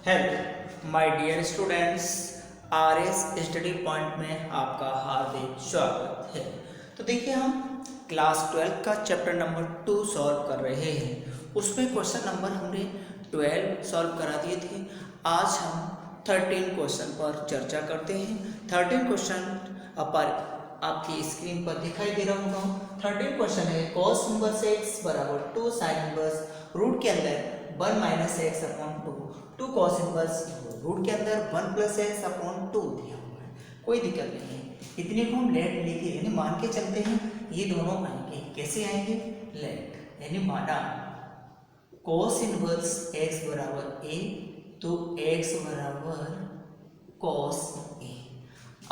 Hello my dear students, RS study point में आपका हार्दिक स्वागत है। तो देखिए, हम क्लास 12 का चैप्टर नंबर 2 सॉल्व कर रहे हैं। उसमें क्वेश्चन नंबर हमने 12 सॉल्व करा दिए थे। आज हम 13 क्वेश्चन पर चर्चा करते हैं। 13 क्वेश्चन पर आपकी स्क्रीन पर दिखाई दे रहा होगा। 13 क्वेश्चन है cos इनवर्स x बराबर 2 sin इनवर्स रूट के अंदर 1 minus x upon 2 cos inverse root के अंदर 1 प्लस एक्स अपॉन 2 दिया हुआ है। कोई दिक्कत नहीं है, इतने को हम लेट लेके यानी मान के चलते हैं। ये दोनों आएंगे, कैसे आएंगे? लेट यानी माना cos इनवर्स x बराबर a, तो x बराबर cos a।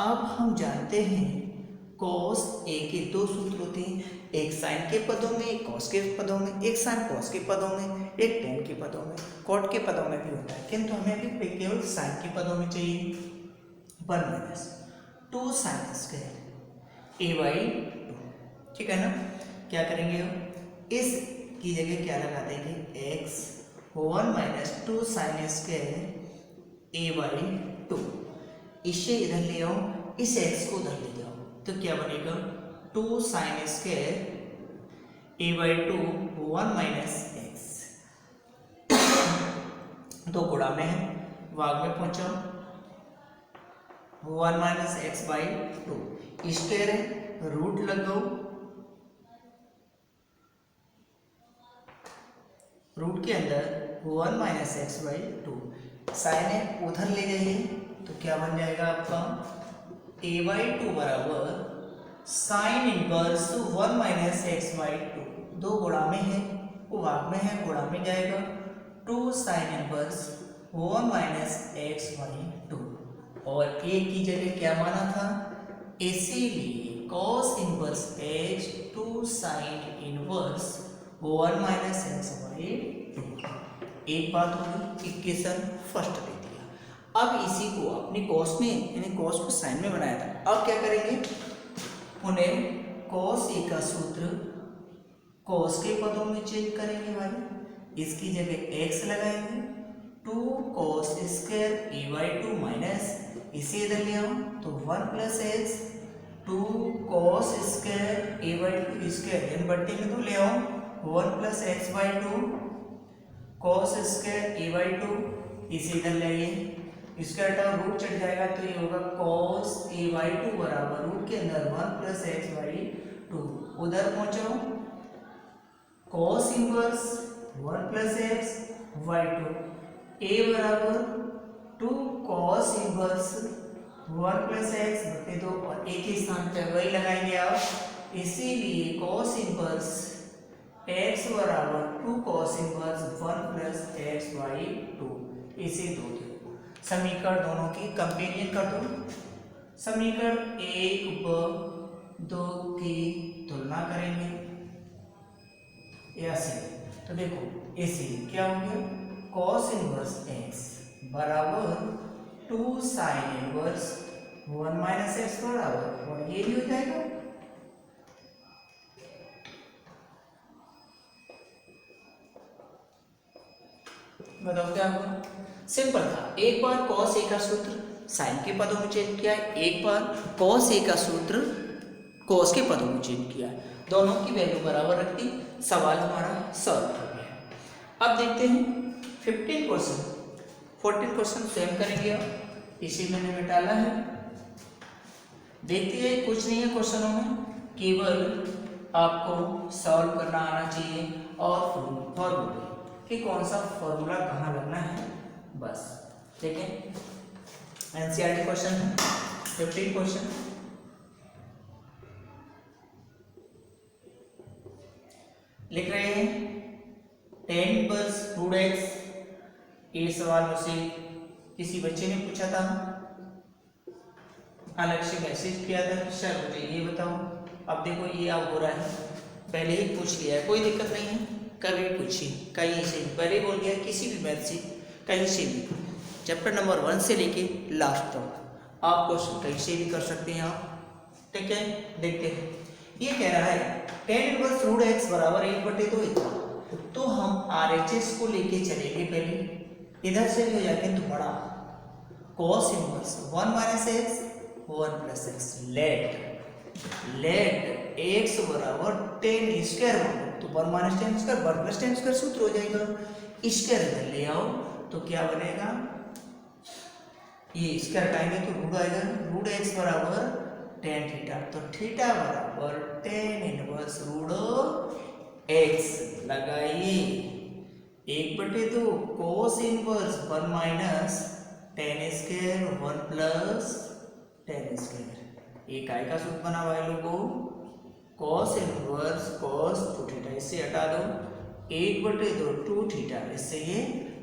अब हम जानते हैं cos a के दो सूत्र होते हैं, एक साइन के पदों में, एक cos के पदों में, एक साइन cos के पदों में, एक tan के पदों में, cot के पदों में भी होता है, किंतु हमें अभी केवल साइन के पदों में चाहिए। 1 minus 2 sign square a by 2, ठीक है ना। क्या करेंगे हम? इस की जगह क्या लगा देंगे? x 1 minus 2 sign square a by 2। इसे इधर ले आओ, इस x को उधर ले जाओ, तो क्या बनेगा? 2 sign square a by 2 1 minus x. दो गुणा में है, भाग में पहुंचाओ, 1 माइनस एक्स बाई 2 स्क्वायर है, रूट लगाओ, रूट के अंदर 1 माइनस एक्स बाई 2 साइन है, उधर ले जाइए, तो क्या बन जाएगा आपका? a बाई 2 बराबर sine inverse 1 minus x by 2। दो गुणा में है, वो भाग में है, गुणा में जाएगा, 2 sine inverse 1 minus x by 2। और a की जगह क्या माना था? इसीलिए cos inverse x 2 sine inverse 1 minus x by 2। एक बात होगी, इक्वेशन फर्स्ट दे दिया। अब इसी को अपनी cos में यानी cos को साइन में बनाया था। अब क्या करेंगे? उन्हें cos a का सूत्र cos के पदों में चेंज करेंगे भाई। इसकी जगह x लगाएंगे, 2 cos square a by 2 minus, इसे इधर ले आओ, तो 1 plus x 2 cos square a by 2 square यानी बट्टे में 2 ले आओ, 1 plus x by 2 cos square a by 2, इसे इधर ले आइए, इसका हटाओ, रूट चढ़ जाएगा, तो ये होगा cos a बाई 2 बराबर रूट के अंदर 1 प्लस एक्स बाई 2। उधर पहुंचो, cos inverse 1 plus x by 2, a बराबर 2 cos इनवर्स 1 प्लस एक्स बटे 2, और a के स्थान पर वही लगाएंगे आप। इसीलिए cos इनवर्स x बराबर 2 cos inverse 1 plus x by 2। इसे दो समीकरण दोनों की कंपेरिजन कर दो। समीकरण 1 व 2 की तुलना करेंगे, ऐसे तो देखो, ऐसे क्या हो गया? cos इनवर्स x बराबर 2 साइन इनवर्स 1 माइनस एक्स बराबर, और ये भी हो जाएगा बताओ क्या होगा? सिंपल था। एक बार cos a का सूत्र साइन के पदों में चेंज किया है, एक बार cos a का सूत्र cos के पदों में चेंज किया है, दोनों की वैल्यू बराबर रख दी, सवाल हमारा सॉल्व हो गया। अब देखते हैं 15 क्वेश्चन, 14 क्वेश्चन सेम करेंगे, इसी मैंने मिटाला है। देखते हैं, कुछ नहीं है क्वेश्चनों में, केवल आपको सॉल्व करना आना चाहिए और फॉर्मूले कि कौन सा फॉर्मूला कहाँ लगना है, बस। ठीक है, एनसीईआरटी क्वेश्चन है 15 क्वेश्चन। लिख रहे हैं 10 प्लस रूट एक्स। ये सवाल मुझसे किसी बच्चे ने पूछा था, अलग से मैसेज किया था, सर मुझे ये बताओ। अब देखो, ये अब हो रहा है, पहले ही पूछ लिया है, कोई दिक्कत नहीं है, कभी पूछिए, कहीं से पहले बोल दिया, किसी भी मैथ से कहीं से भी, चैप्टर नंबर 1 से लेके लास्ट तक आप क्वेश्चन कहीं से भी कर सकते हैं आप। ठीक है, देखते हैं। ये कह रहा है 10 इनवर्स रूट x बराबर 1/2 इतना, तो हम RHS को लेके चलेंगे पहले। इधर से भी हो जाए किंतु बड़ा, cos inverse 1 minus x 1 plus x, let x बराबर टेन स्क्वायर मानो तो 1 minus tan square 1 plus tan square सूत्र हो जाएगा, स्क्वायर इधर ले आओ तो क्या बनेगा, ये स्क्वायर हटाएंगे तो रूट आएगा, रूट एक्स बराबर टेन थीटा, तो थीटा बराबर टेन इनवर्स रूट एक्स लगाइए, 1/2 cos inverse 1 minus tan square 1 plus tan square, एक काय का सूत्र बना भाई लोगों, cos inverse cos two theta, इससे हटा दो 1/2 टू थीटा, इससे ये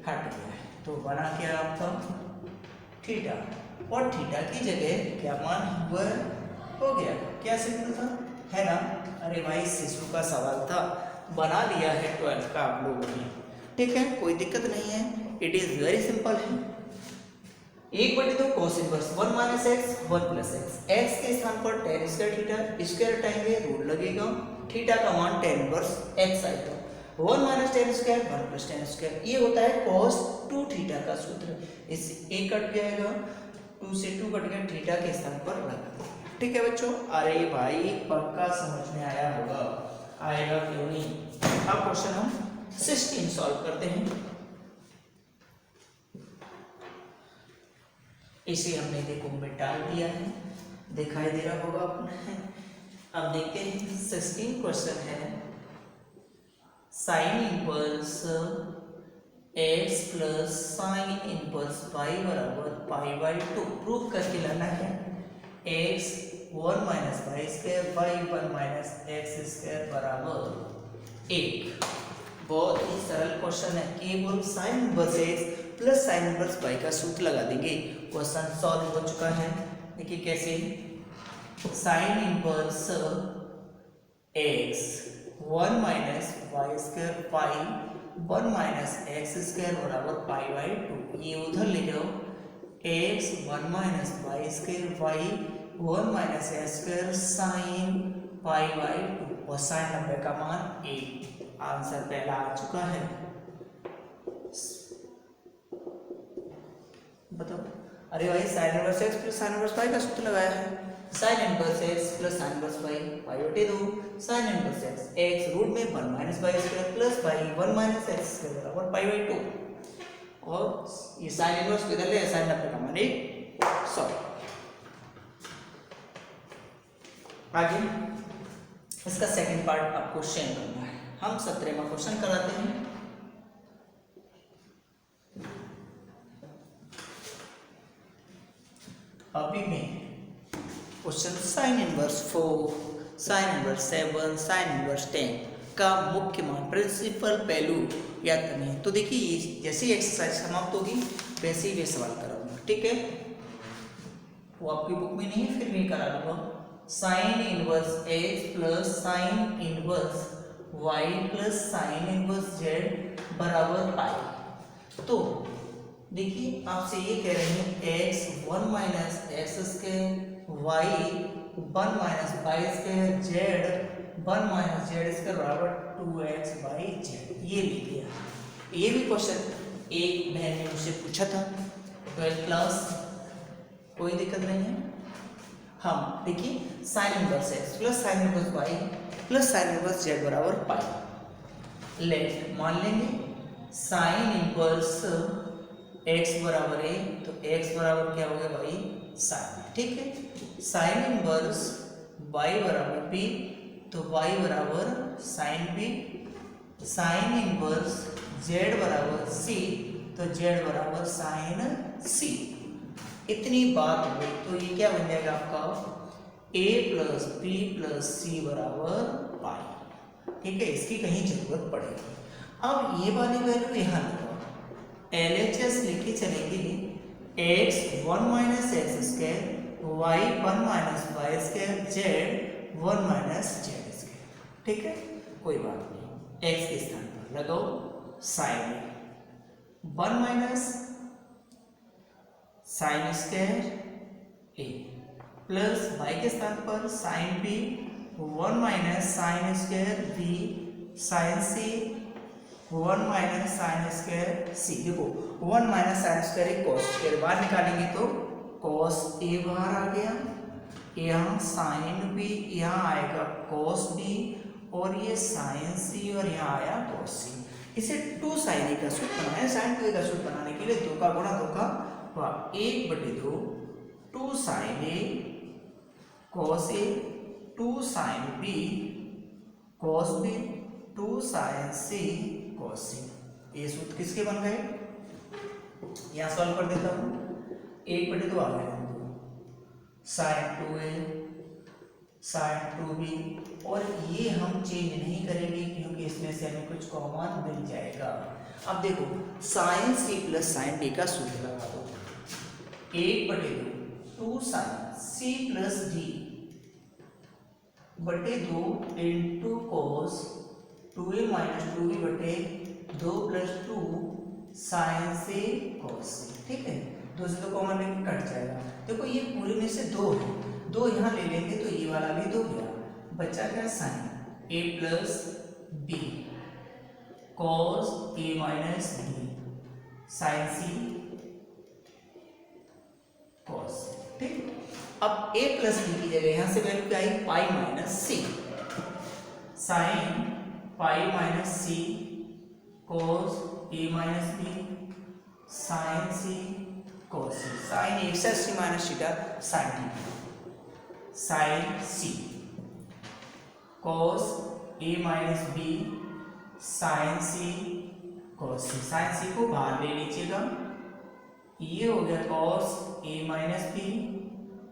हट गया है, तो बना क्या आपका थीटा, और थीटा की जगह क्या मान हुआ हो गया, क्या सिंपल था है ना। अरे भाई शिशु का सवाल था, बना लिया है 12th का आप लोगों ने, ठीक है, कोई दिक्कत नहीं है, इट इज वेरी सिंपल है। 1/2 cos inverse 1 minus x 1 plus x, x के स्थान पर टेन स्क्वायर थीटा, स्क्वायर हटाएंगे रूट लगेगा, थीटा का मान टेन इनवर्स एक्स आएगा, 1 minus tan square 1 plus tan square, ये होता है cos 2 थीटा का सूत्र, इससे एक कट जाएगा 2 से 2 कट गया, थीटा के स्थान पर लगा, ठीक है बच्चों। अरे भाई पक्का समझ में आया होगा, आएगा क्यों नहीं। अब क्वेश्चन हम 16 सॉल्व करते हैं, इसे हमने देखो मिटा दिया है, दिखाई दे रहा होगा आपने। अब देखते हैं 16 क्वेश्चन है, sine inverse x plus sine inverse y बराबर π/2 प्रूव करके लाना है, x 1 minus y square y 1 minus x square बराबर 1। बहुत ही सरल क्वेश्चन है, केवल sine inverse x plus sine inverse y का सूत्र लगा देंगे, क्वेश्चन सॉल्व हो चुका है। देखिए कैसे, sine inverse x 1 minus y square y 1 minus x square बराबर π/2, ये उधर ले जाओ, x 1 minus y square y 1 minus x square sine π/2, और साइन 90 का मान 1, आंसर पहला आ चुका है। बताओ, अरे भाई sine inverse x plus sine inverse y का सूत्र लगाया है, sine inverse x plus sine inverse y π/2, sine inverse x root में 1 minus y square plus y 1 minus x square बराबर π/2, और ये साइन इनवर्स को इधर ले, साइन 90 का मान 1, सॉल्व। आगे इसका सेकंड पार्ट आपको शेयर करना है, हम 17वां क्वेश्चन कराते हैं। अभी में question sine inverse 4, sine inverse 7, sine inverse 10 का मुख्य मान प्रिंसिपल पहलू याद करनी है। तो देखिए जैसे ही एक्सरसाइज समाप्त होगी वैसे ही ये सवाल कराऊंगा, ठीक है, वो आपकी बुक में नहीं है फिर भी करा दूंगा। Sine inverse x plus sine inverse y plus sine inverse z बराबर पाई। तो देखिए आपसे ये कह रहे हैं x 1 minus x square y 1 minus y square z 1 minus z square बराबर 2x बाई जेड, ये लिख दिया। ये भी क्वेश्चन एक बहन ने मुझसे पूछा था 12th क्लास, कोई दिक्कत नहीं है। हम देखिए sine inverse x plus sine inverse y plus sine inverse z बराबर पाई, लेट मान लेंगे साइन इनवर्स x बराबर a, तो x बराबर क्या हो गया भाई साइन, ठीक है, साइन इनवर्स y बराबर b, तो y बराबर sine b, sine inverse z बराबर c, तो z बराबर साइन c। इतनी बात हो गई, तो ये क्या बन जाएगा आपका a plus b plus c बराबर पाई, ठीक है, इसकी कहीं जरूरत पड़ेगी। अब ये वाली वैल्यू यहाँ लगाओ, LHS लिखे चलेंगे x 1 minus x square y 1 minus y square z 1 minus z square, ठीक है, कोई बात नहीं, x के स्थान पर लगाओ sine 1 minus sine square a plus y के स्थान पर sine b 1 minus sine square b sine c 1 minus sine square C, देखो 1 minus sine square cos square, बाहर निकालेंगे तो कॉस ए बाहर आ गया, यहाँ साइन बी, यहाँ आएगा कॉस बी, और ये साइन सी, और यहाँ आया कॉस सी। इसे 2 साइन ए का सूत्र बनाया, साइन 2 ए का सूत्र बनाने के लिए 2 का गुणा 2 का 1/2 2 sine A cos A 2 sine B cos B 2 sine C cos C. ये सूत्र किसके बन गए? यहाँ सॉल्व कर देता हूँ, 1/2 आ गया साइन 2a साइन 2b, और ये हम चेंज नहीं करेंगे क्योंकि इसमें से हमें कुछ कॉमन मिल जाएगा। अब देखो sine C plus sine D का सूत्र लगा दो, 1/2 2 साइन सी प्लस डी बटे 2 into cos 2a minus 2b बटे 2 प्लस 2 साइन से कॉस से, ठीक है। 2 से तो कॉमन लेके कट जाएगा। देखो ये पूरे में से 2 है, 2 यहाँ ले लेंगे तो ये वाला भी 2 गया, बचा क्या sine a plus B cos a minus B sine C cos, ठीक। अब a प्लस बी की जगह यहाँ से वैल्यू क्या आई, pi minus C, sine pi minus C cos a minus B sine C cos C, sine A plus C minus theta sine theta, sine C cos A minus B sine C cos C, sine C को बाहर ले लीजिएगा, ये हो गया cos A minus B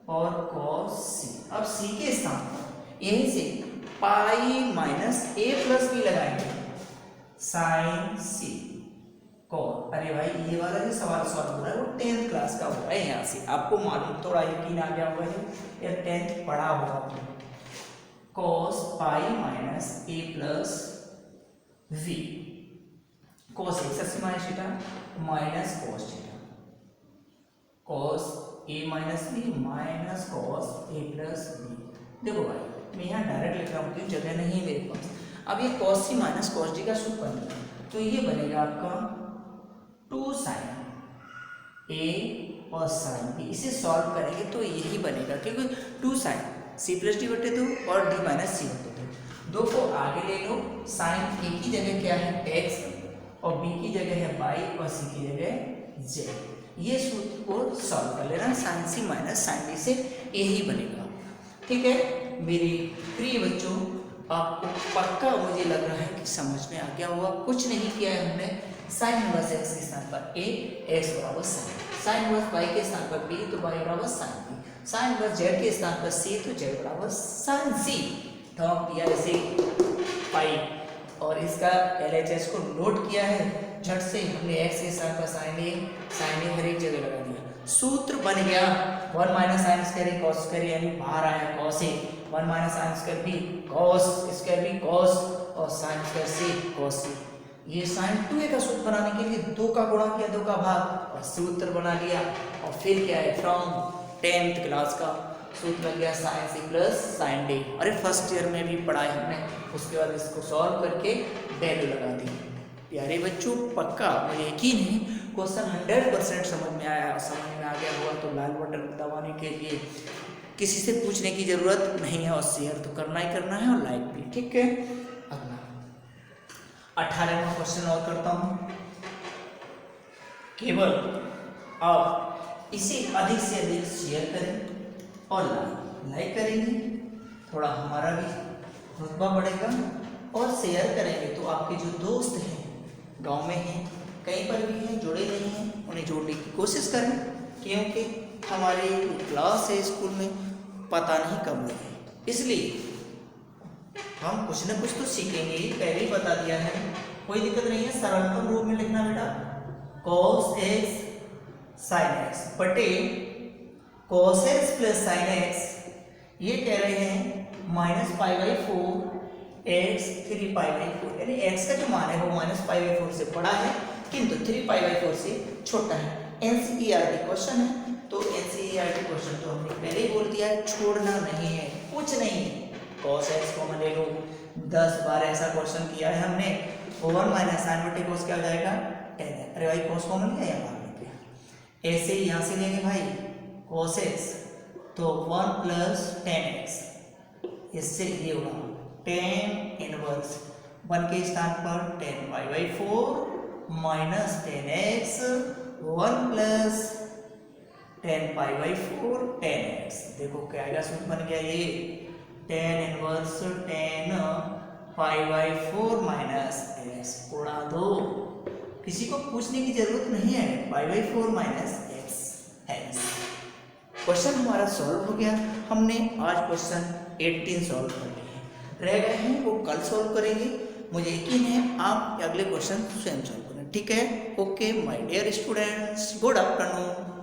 और cos C. अब C के स्थान पर यहीं से pi minus A plus B लगाएंगे, साइन सी कॉस। अरे भाई ये वाला जो सवाल सॉल्व हो रहा है वो 10th क्लास का हो रहा है, यहाँ से आपको मालूम थोड़ा यकीन आ गया होगा या 10th पढ़ा होगा। Cos pi minus A plus V cos A सबसे minus theta minus cos theta cos A minus B minus cos A plus B. देखो भाई मैं यहाँ डायरेक्ट लिख रहा हूँ क्योंकि जगह नहीं है मेरे पास। अब ये कॉस सी माइनस कॉस डी का सूत्र बन गया, तो ये बनेगा आपका 2 साइन ए और साइन बी। इसे सॉल्व करेंगे तो यही बनेगा क्योंकि 2 साइन सी प्लस डी बटे 2 और डी माइनस सी बटे 2, 2 को आगे ले लो, साइन ए की जगह क्या है एक्स और बी की जगह है वाई और सी की जगह जेड। ये सूत्र को सॉल्व कर लेना, साइन सी माइनस साइन डी से यही बनेगा, ठीक है मेरे प्रिय बच्चों। आपको पक्का मुझे लग रहा है कि समझ में आ गया होगा। कुछ नहीं किया है हमने, साइन इनवर्स एक्स के स्थान पर ए एक्स बराबर साइन, साइन इनवर्स वाई के स्थान पर बी तो वाई बराबर sine B, sine inverse z के स्थान पर सी तो जेड बराबर साइन सी। ठोक दिया इसे पाई और इसका LHS को नोट किया है, झट से हमने एक्स के स्थान पर साइन ए हर एक जगह लगा दिया। सूत्र बन गया 1 minus sine square cos square, यानी बाहर आया cos A, 1 minus sine square B cos square B cos और sine square C cos C. ये साइन 2a का सूत्र बनाने के लिए 2 का गुणा किया 2 का भाग और सूत्र बना लिया, और फिर क्या है फ्रॉम 10th क्लास का सूत्र बन गया sine C plus sine D. अरे फर्स्ट ईयर में भी पढ़ाई हमने, उसके बाद इसको सॉल्व करके वैल्यू लगा दी। प्यारे बच्चों पक्का मुझे यकीन है क्वेश्चन 100% समझ में आ गया होगा, तो लाल बटन दबाने के लिए किसी से पूछने की जरूरत नहीं है, और शेयर तो करना ही करना है और लाइक भी, ठीक है। अगला 18वां क्वेश्चन और करता हूँ। केवल अब इसे अधिक से अधिक शेयर करें और लाइक करेंगे, थोड़ा हमारा भी रुतबा बढ़ेगा, और शेयर करेंगे तो आपके जो दोस्त हैं गांव में हैं कहीं पर भी हैं जुड़े नहीं हैं उन्हें जोड़ने की कोशिश करें, क्योंकि हमारी क्लास है स्कूल में पता नहीं कब लगे, इसलिए हम कुछ न कुछ तो सीखेंगे, पहले ही बता दिया है, कोई दिक्कत नहीं है। सरलतम रूप में लिखना बेटा cos x sin x बटे cos x plus sin x, ये कह रहे हैं -π/4 x 3π/4, यानी x का जो मान है वो -π/4 से बड़ा है किंतु 3π/4 से छोटा है। NCERT क्वेश्चन है, तो NCERT क्वेश्चन तो हमने पहले ही बोल दिया है, छोड़ना नहीं है, कुछ नहीं है। cos x कॉमन ले लो, 10 बार ऐसा क्वेश्चन किया है हमने, वन माइनस साइन बटे कोस क्या हो जाएगा 10। अरे भाई कोस कॉमन लिया यहाँ मान लेते, ऐसे ही यहाँ से लेंगे भाई कोस एक्स, तो 1 प्लस 10x, इससे ये होगा 10 इनवर्स 1 के स्थान पर 10 pi by 4 minus 10x 1 plus 10 pi by 4 10x। देखो क्या आएगा, सूत्र बन गया ये 10 inverse 10 pi by 4 minus x उड़ा दो। किसी को पूछने की जरूरत नहीं है, पाई बाई 4 माइनस x है। क्वेश्चन हमारा सॉल्व हो गया। हमने आज क्वेश्चन 18 सॉल्व कर लिए, रह गए हैं वो कल सॉल्व करेंगे। मुझे यकीन है आप अगले क्वेश्चन स्वयं सॉल्व करें, ठीक है। Okay my dear students, good afternoon.